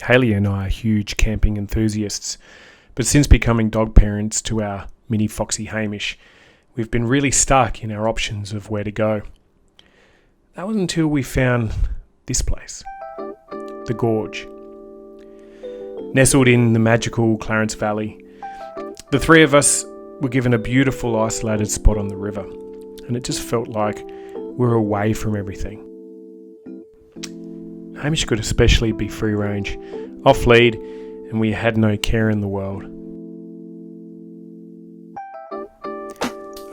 Hayley and I are huge camping enthusiasts, but since becoming dog parents to our mini foxy Hamish, we've been really stuck in our options of where to go. That was until we found this place, the Gorge. Nestled in the magical Clarence Valley, the three of us were given a beautiful isolated spot on the river, and it just felt like we were away from everything. Hamish could especially be free range, off lead, and we had no care in the world.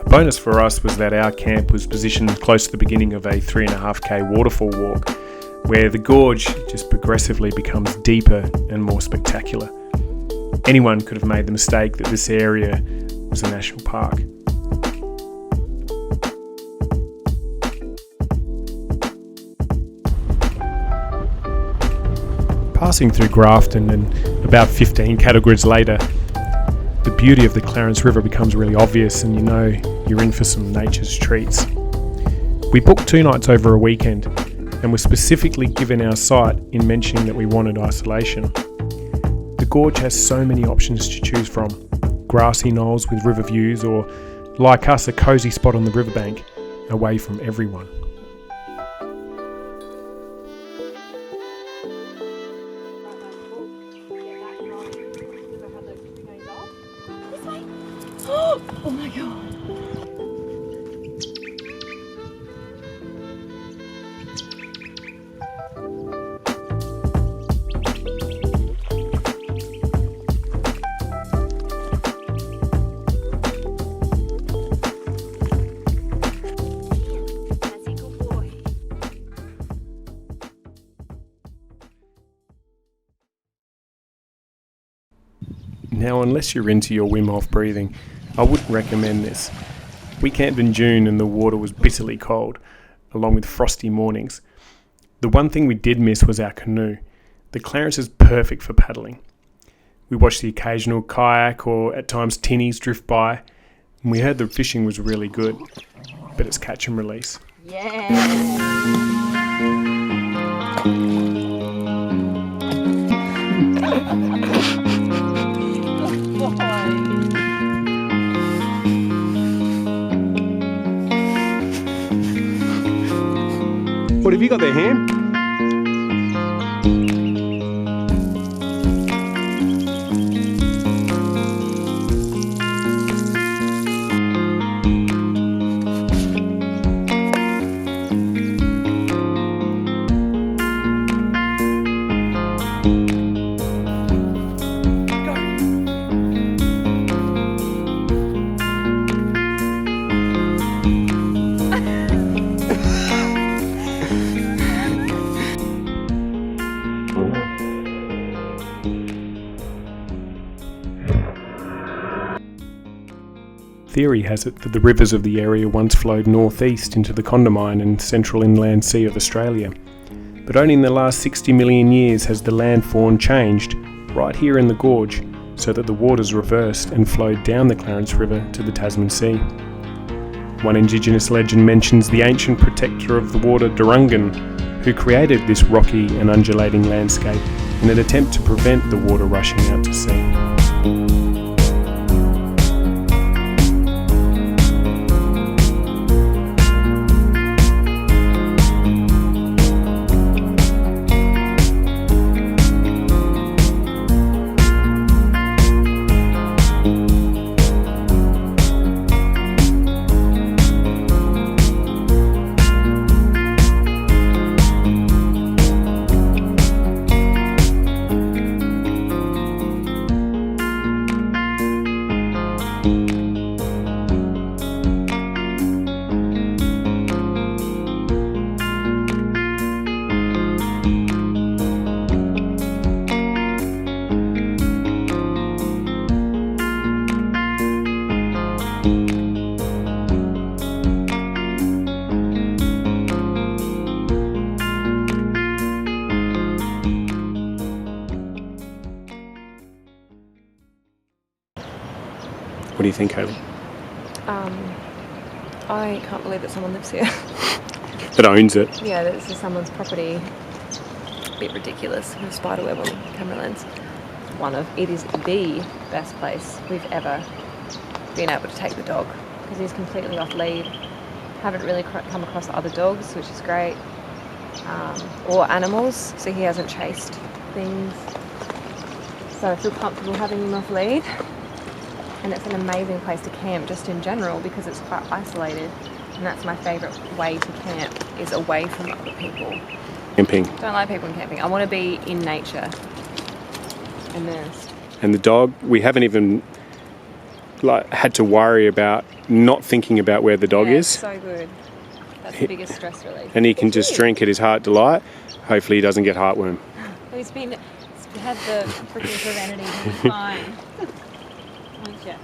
A bonus for us was that our camp was positioned close to the beginning of a 3.5k waterfall walk, where the gorge just progressively becomes deeper and more spectacular. Anyone could have made the mistake that this area was a national park. Passing through Grafton and about 15 categories later, the beauty of the Clarence River becomes really obvious and you know you're in for some nature's treats. We booked 2 nights over a weekend and were specifically given our site in mentioning that we wanted isolation. The gorge has so many options to choose from. Grassy knolls with river views, or like us, a cosy spot on the riverbank, away from everyone. Oh my god. Now, unless you're into your Wim Hof breathing, I wouldn't recommend this. We camped in June and the water was bitterly cold, along with frosty mornings. The one thing we did miss was our canoe. The Clarence is perfect for paddling. We watched the occasional kayak or at times tinnies drift by, and we heard the fishing was really good, but it's catch and release. What have you got there, Ham? Theory has it that the rivers of the area once flowed northeast into the Condamine and central inland sea of Australia. But only in the last 60 million years has the land fauna changed right here in the gorge, so that the waters reversed and flowed down the Clarence River to the Tasman Sea. One Indigenous legend mentions the ancient protector of the water, Durungan, who created this rocky and undulating landscape in an attempt to prevent the water rushing out to sea. What do you think, Hayley? I can't believe that someone lives here. That owns it. Yeah, this is someone's property. But bit ridiculous with spiderweb on camera lens. It is the best place we've ever been able to take the dog because he's completely off lead. Haven't really come across other dogs, which is great, or animals, so he hasn't chased things. So I feel comfortable having him off lead, and it's an amazing place to camp just in general because it's quite isolated, and that's my favourite way to camp, is away from other people. Camping. Don't like people in camping. I want to be in nature, immersed. And the dog, we haven't even had to worry about not thinking about where the dog is. So good. That's the biggest stress relief. And he can just drink at his heart delight. Hopefully he doesn't get heartworm. He's had the freaking Serenity. He's fine. Thank you.